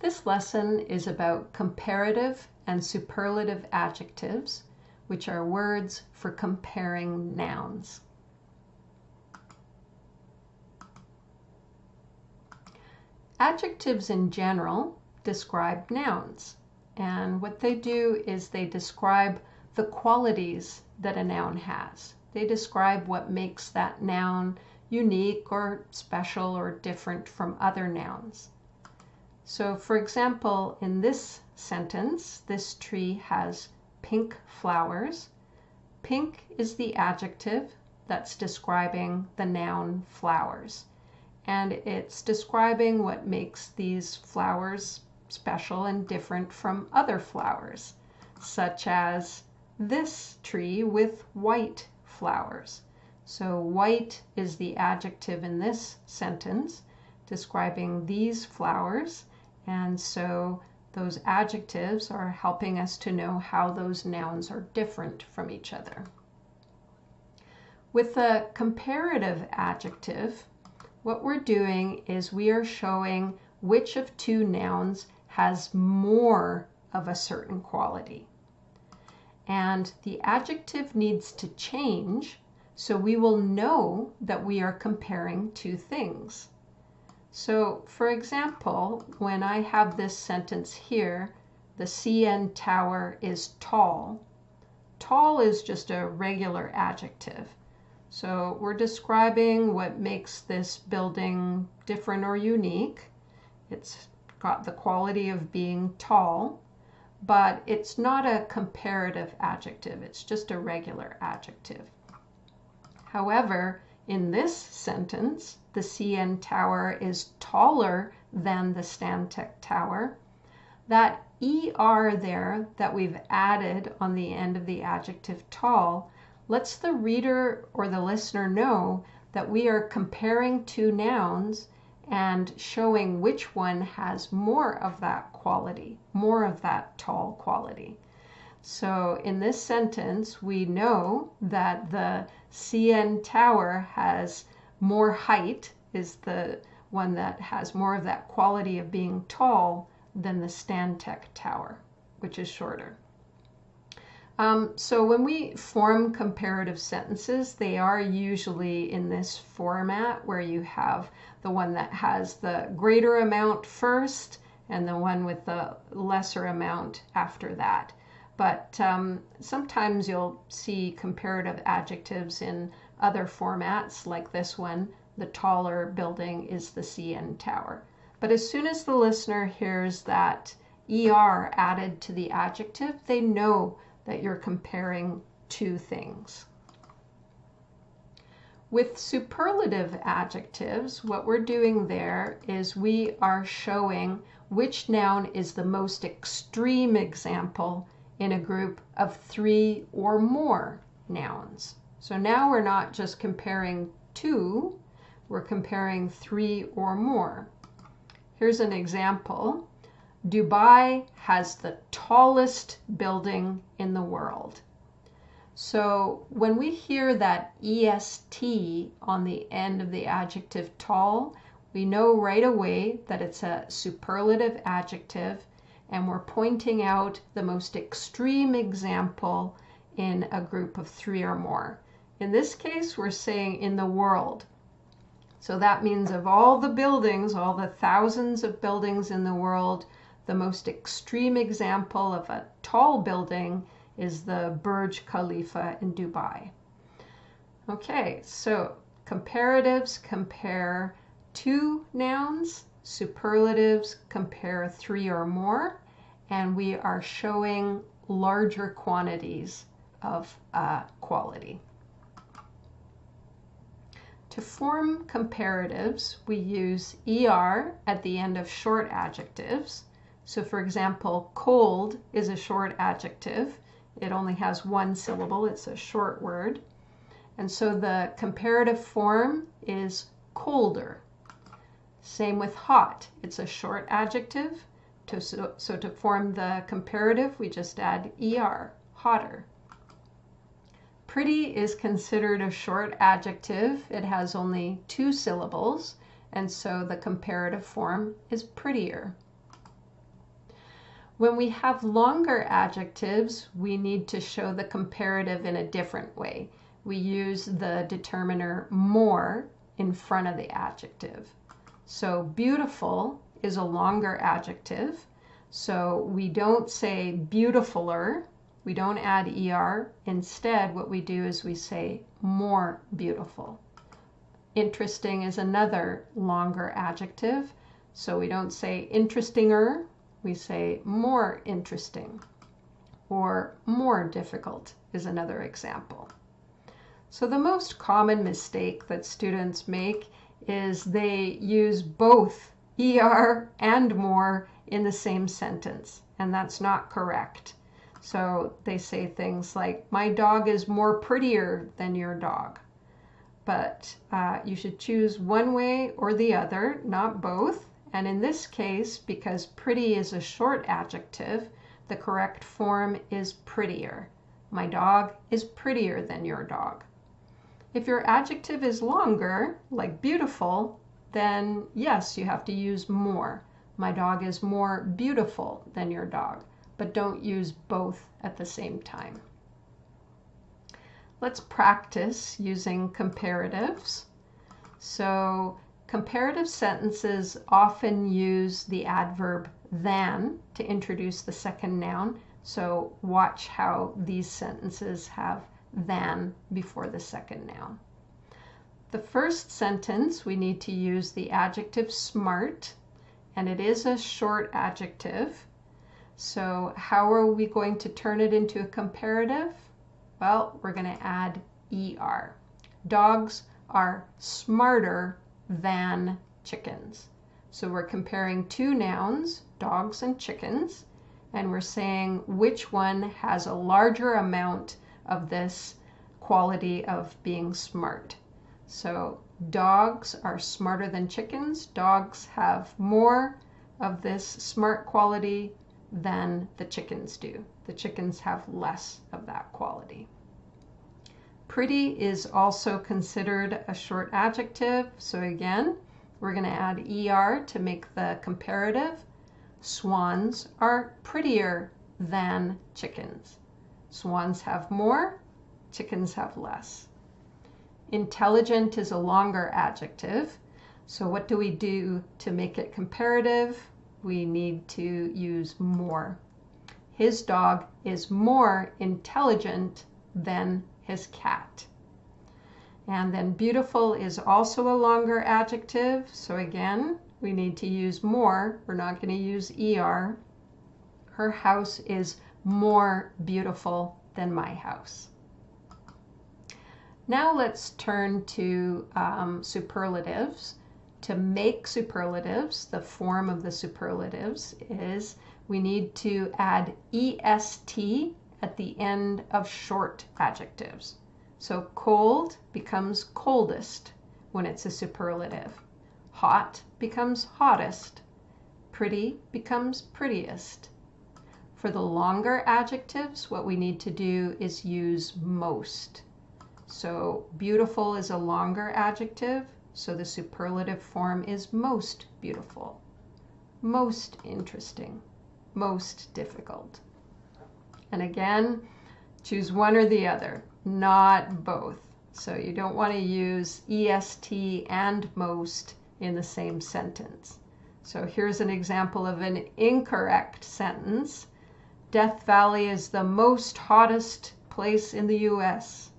This lesson is about comparative and superlative adjectives, which are words for comparing nouns. Adjectives in general describe nouns, and what they do is they describe the qualities that a noun has. They describe what makes that noun unique or special or different from other nouns. So, for example, in this sentence, this tree has pink flowers. Pink is the adjective that's describing the noun flowers. And it's describing what makes these flowers special and different from other flowers, such as this tree with white flowers. So white is the adjective in this sentence describing these flowers, and so those adjectives are helping us to know how those nouns are different from each other. With a comparative adjective, what we're doing is we are showing which of two nouns has more of a certain quality. And the adjective needs to change so we will know that we are comparing two things. So, for example, when I have this sentence here, the CN Tower is tall. Tall is just a regular adjective. So we're describing what makes this building different or unique. It's got the quality of being tall, but it's not a comparative adjective. It's just a regular adjective. However, in this sentence, the CN Tower is taller than the Stantec Tower. That ER there that we've added on the end of the adjective tall lets the reader or the listener know that we are comparing two nouns and showing which one has more of that quality, more of that tall quality. So in this sentence, we know that the CN Tower has more height, is the one that has more of that quality of being tall than the Stantec Tower, which is shorter. So when we form comparative sentences, they are usually in this format where you have the one that has the greater amount first and the one with the lesser amount after that. But sometimes you'll see comparative adjectives in other formats like this one. The taller building is the CN Tower. But as soon as the listener hears that ER added to the adjective, they know that you're comparing two things. With superlative adjectives, what we're doing there is we are showing which noun is the most extreme example in a group of three or more nouns. So now we're not just comparing two, we're comparing three or more. Here's an example. Dubai has the tallest building in the world. So when we hear that EST on the end of the adjective tall, we know right away that it's a superlative adjective, and we're pointing out the most extreme example in a group of three or more. In this case, we're saying in the world. So that means of all the buildings, all the thousands of buildings in the world, the most extreme example of a tall building is the Burj Khalifa in Dubai. Okay, so comparatives compare two nouns, superlatives compare three or more, and we are showing larger quantities of quality. To form comparatives, we use ER at the end of short adjectives. So for example, cold is a short adjective. It only has one syllable. It's a short word. And so the comparative form is colder. Same with hot. It's a short adjective. So to form the comparative, we just add ER, hotter. Pretty is considered a short adjective. It has only two syllables, and so the comparative form is prettier. When we have longer adjectives, we need to show the comparative in a different way. We use the determiner more in front of the adjective. So beautiful is a longer adjective. So we don't say beautifuler. We don't add er. Instead, what we do is we say more beautiful. Interesting is another longer adjective. So we don't say interestinger. We say more interesting. Or more difficult is another example. So the most common mistake that students make is they use both er and more in the same sentence, and that's not correct. So they say things like, my dog is more prettier than your dog. But you should choose one way or the other, not both. And in this case, because pretty is a short adjective, the correct form is prettier. My dog is prettier than your dog. If your adjective is longer, like beautiful, then yes, you have to use more. My dog is more beautiful than your dog, but don't use both at the same time. Let's practice using comparatives. So comparative sentences often use the adverb than to introduce the second noun. So watch how these sentences have than before the second noun. The first sentence, we need to use the adjective smart, and it is a short adjective. So how are we going to turn it into a comparative? Well, we're going to add er. Dogs are smarter than chickens. So we're comparing two nouns, dogs and chickens, and we're saying which one has a larger amount of this quality of being smart. So dogs are smarter than chickens. Dogs have more of this smart quality than the chickens do. The chickens have less of that quality. Pretty is also considered a short adjective. So again, we're going to add er to make the comparative. Swans are prettier than chickens. Swans have more, chickens have less. Intelligent is a longer adjective. So what do we do to make it comparative? We need to use more. His dog is more intelligent than his cat. And then beautiful is also a longer adjective. So again, we need to use more. We're not going to use er. Her house is more beautiful than my house. Now let's turn to superlatives. To make superlatives, the form of the superlatives is we need to add est at the end of short adjectives. So cold becomes coldest when it's a superlative. Hot becomes hottest. Pretty becomes prettiest. For the longer adjectives, what we need to do is use most. So beautiful is a longer adjective, so the superlative form is most beautiful, most interesting, most difficult. And again, choose one or the other, not both. So you don't want to use est and most in the same sentence. So here's an example of an incorrect sentence. Death Valley is the most hottest place in the US.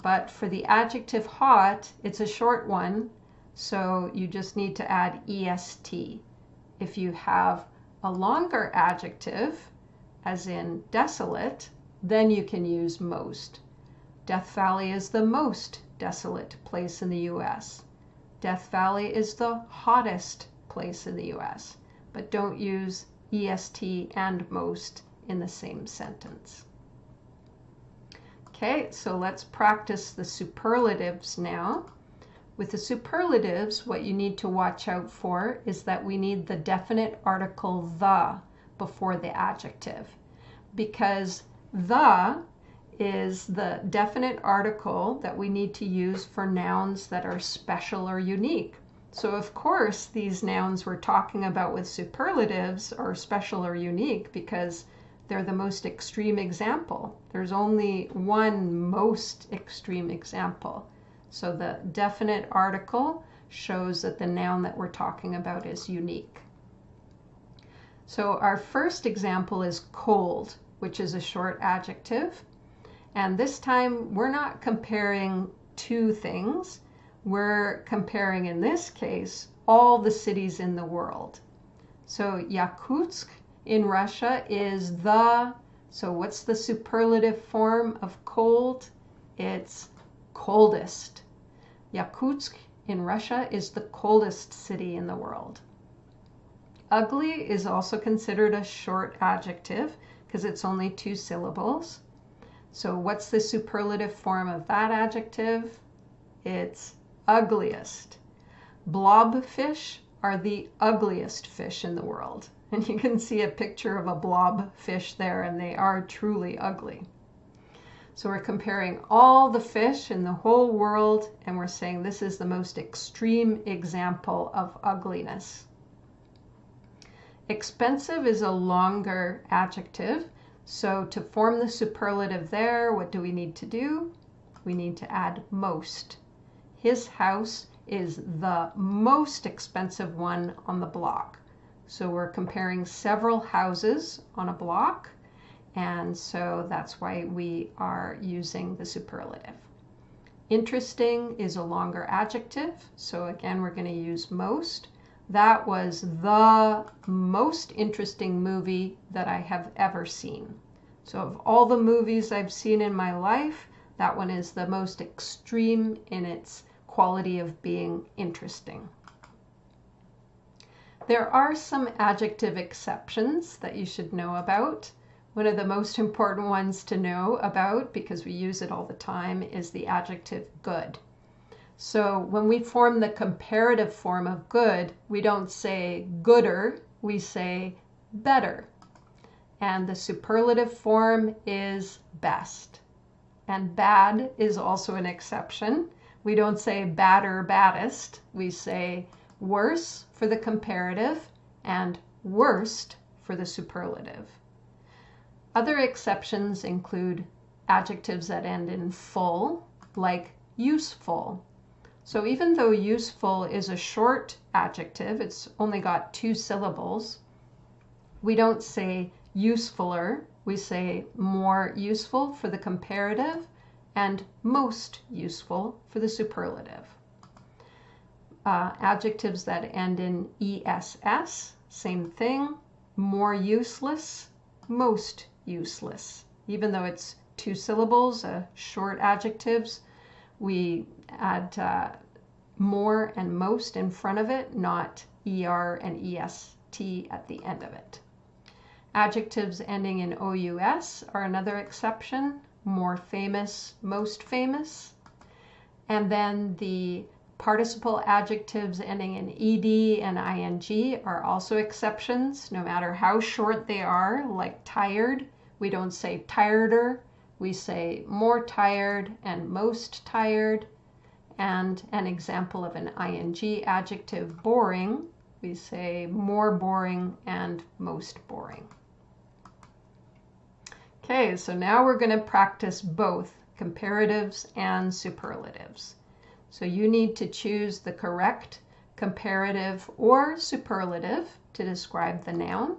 But for the adjective hot, it's a short one, so you just need to add est. If you have a longer adjective, as in desolate, then you can use most. Death Valley is the most desolate place in the US. Death Valley is the hottest place in the US. But don't use est and most in the same sentence. Okay, so let's practice the superlatives now. With the superlatives, what you need to watch out for is that we need the definite article the before the adjective, because the is the definite article that we need to use for nouns that are special or unique. So of course, these nouns we're talking about with superlatives are special or unique because they're the most extreme example. There's only one most extreme example. So the definite article shows that the noun that we're talking about is unique. So our first example is cold, which is a short adjective. And this time we're not comparing two things. We're comparing, in this case, all the cities in the world. So Yakutsk in Russia is the, so what's the superlative form of cold? It's coldest. Yakutsk in Russia is the coldest city in the world. Ugly is also considered a short adjective because it's only 2 syllables. So what's the superlative form of that adjective? It's ugliest. Blobfish are the ugliest fish in the world. And you can see a picture of a blobfish there, and they are truly ugly. So we're comparing all the fish in the whole world, and we're saying this is the most extreme example of ugliness. Expensive is a longer adjective. So to form the superlative there, what do we need to do? We need to add most. His house is the most expensive one on the block. So we're comparing several houses on a block, and so that's why we are using the superlative. Interesting is a longer adjective, so again we're going to use most. That was the most interesting movie that I have ever seen. So of all the movies I've seen in my life, that one is the most extreme in its quality of being interesting. There are some adjective exceptions that you should know about. One of the most important ones to know about, because we use it all the time, is the adjective good. So when we form the comparative form of good, we don't say gooder, we say better. And the superlative form is best. And bad is also an exception. We don't say badder, baddest. We say worse for the comparative and worst for the superlative. Other exceptions include adjectives that end in full, like useful. So even though useful is a short adjective, it's only got 2 syllables, we don't say usefuler, we say more useful for the comparative and most useful for the superlative. Adjectives that end in ess, same thing, more useless, most useless. Even though it's 2 syllables, short adjectives, we add more and most in front of it, not er and est at the end of it. Adjectives ending in ous are another exception, more famous, most famous. And then the participle adjectives ending in ed and ing are also exceptions, no matter how short they are, like tired. We don't say tireder, we say more tired and most tired. And an example of an ing adjective, boring, we say more boring and most boring. Okay, so now we're going to practice both comparatives and superlatives. So you need to choose the correct comparative or superlative to describe the noun.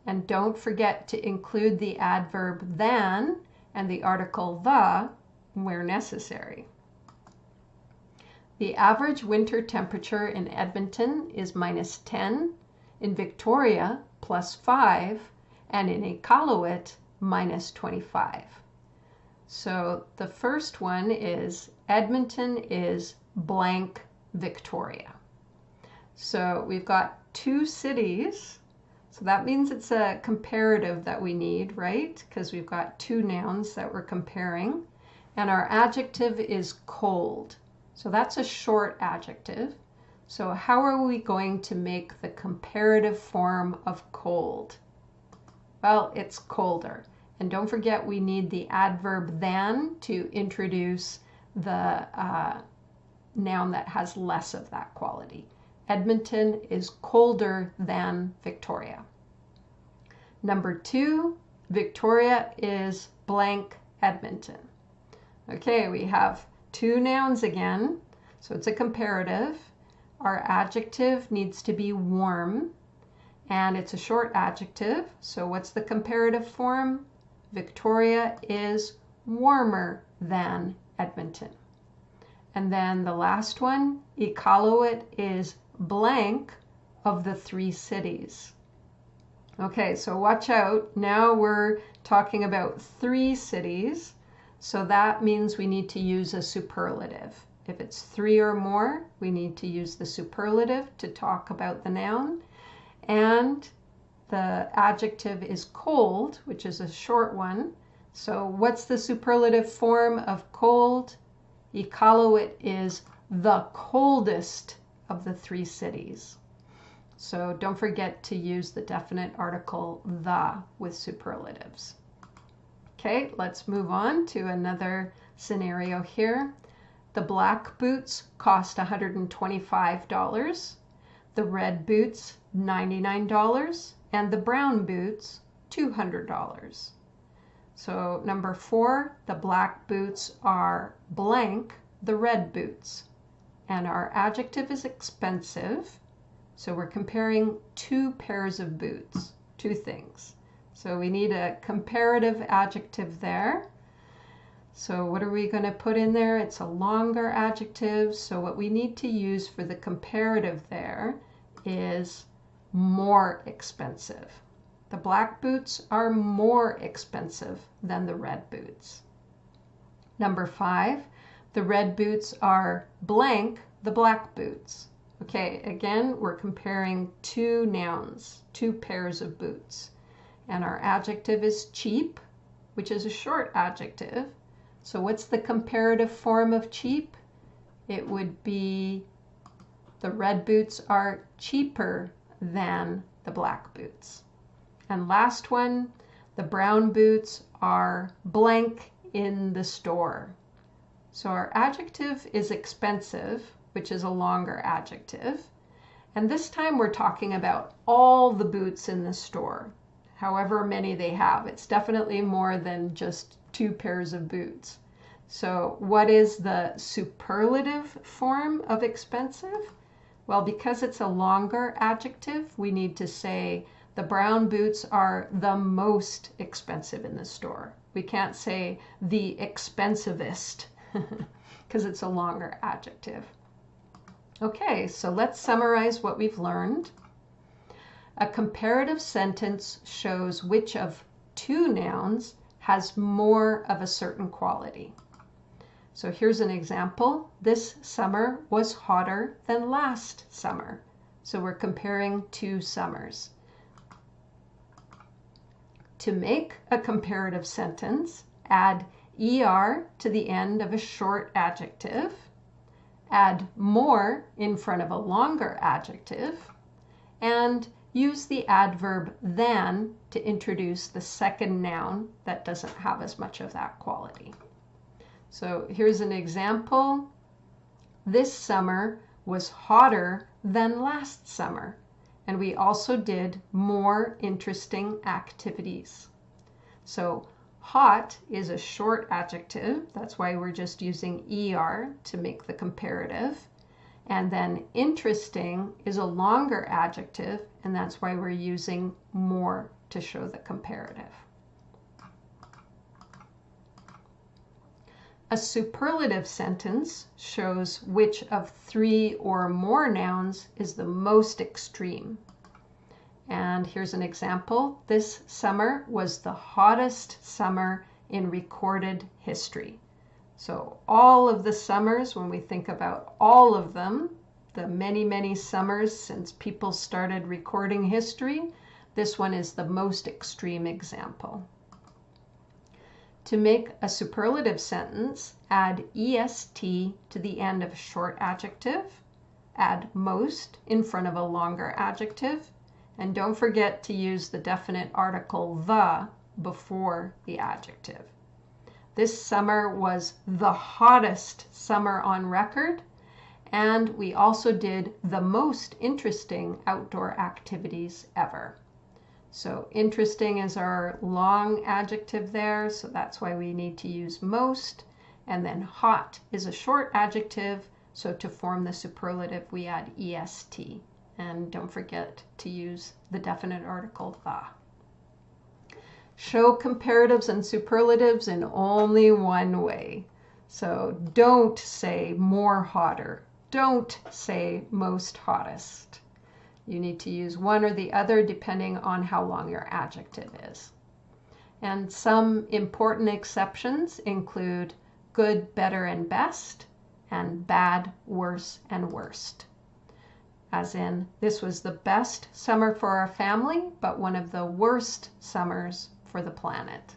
And don't forget to include the adverb than and the article the where necessary. The average winter temperature in Edmonton is -10, in Victoria +5, and in Iqaluit -25. So the first one is Edmonton is blank Victoria. So we've got 2 cities. So that means it's a comparative that we need, right? Because we've got 2 nouns that we're comparing. And our adjective is cold. So that's a short adjective. So how are we going to make the comparative form of cold? Well, it's colder. And don't forget we need the adverb than to introduce the noun that has less of that quality. Edmonton is colder than Victoria. Number 2, Victoria is blank Edmonton. Okay, we have 2 nouns again, so it's a comparative. Our adjective needs to be warm, and it's a short adjective. So what's the comparative form? Victoria is warmer than Edmonton. And then the last one, Iqaluit is blank of the 3 cities. Okay, so watch out. Now we're talking about 3 cities. So that means we need to use a superlative. If it's 3 or more, we need to use the superlative to talk about the noun. And the adjective is cold, which is a short one. So what's the superlative form of cold? Iqaluit is the coldest of the 3 cities. So don't forget to use the definite article the with superlatives. Okay, let's move on to another scenario here. The black boots cost $125, the red boots $99, and the brown boots $200. So number 4, the black boots are blank the red boots, and our adjective is expensive. So we're comparing 2 pairs of boots, 2 things. So we need a comparative adjective there. So what are we going to put in there? It's a longer adjective. So what we need to use for the comparative there is more expensive. The black boots are more expensive than the red boots. Number 5, the red boots are blank the black boots. Okay, again, we're comparing 2 nouns, 2 pairs of boots. And our adjective is cheap, which is a short adjective. So what's the comparative form of cheap? It would be the red boots are cheaper than the black boots. And last one, the brown boots are blank in the store. So our adjective is expensive, which is a longer adjective. And this time we're talking about all the boots in the store, however many they have. It's definitely more than just 2 pairs of boots. So what is the superlative form of expensive? Well, because it's a longer adjective, we need to say the brown boots are the most expensive in the store. We can't say the expensivest because it's a longer adjective. Okay, so let's summarize what we've learned. A comparative sentence shows which of 2 nouns has more of a certain quality. So here's an example. This summer was hotter than last summer. So we're comparing 2 summers. To make a comparative sentence, add er to the end of a short adjective, add more in front of a longer adjective, and use the adverb than to introduce the second noun that doesn't have as much of that quality. So here's an example. This summer was hotter than last summer, and we also did more interesting activities. So hot is a short adjective. That's why we're just using er to make the comparative. And then interesting is a longer adjective, and that's why we're using more to show the comparative. A superlative sentence shows which of 3 or more nouns is the most extreme. And here's an example. This summer was the hottest summer in recorded history. So all of the summers, when we think about all of them, the many, many summers since people started recording history, this one is the most extreme example. To make a superlative sentence, add est to the end of a short adjective, add most in front of a longer adjective, and don't forget to use the definite article the before the adjective. This summer was the hottest summer on record, And we also did the most interesting outdoor activities ever. So interesting is our long adjective there, so that's why we need to use most. And then hot is a short adjective, so to form the superlative we add est. And don't forget to use the definite article the. Show comparatives and superlatives in only one way. So don't say more hotter. Don't say most hottest. You need to use one or the other depending on how long your adjective is. And some important exceptions include good, better, and best, and bad, worse, and worst. As in, this was the best summer for our family, but one of the worst summers for the planet.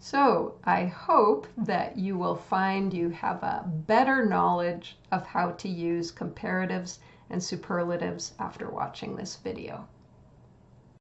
So I hope that you will find you have a better knowledge of how to use comparatives and superlatives after watching this video.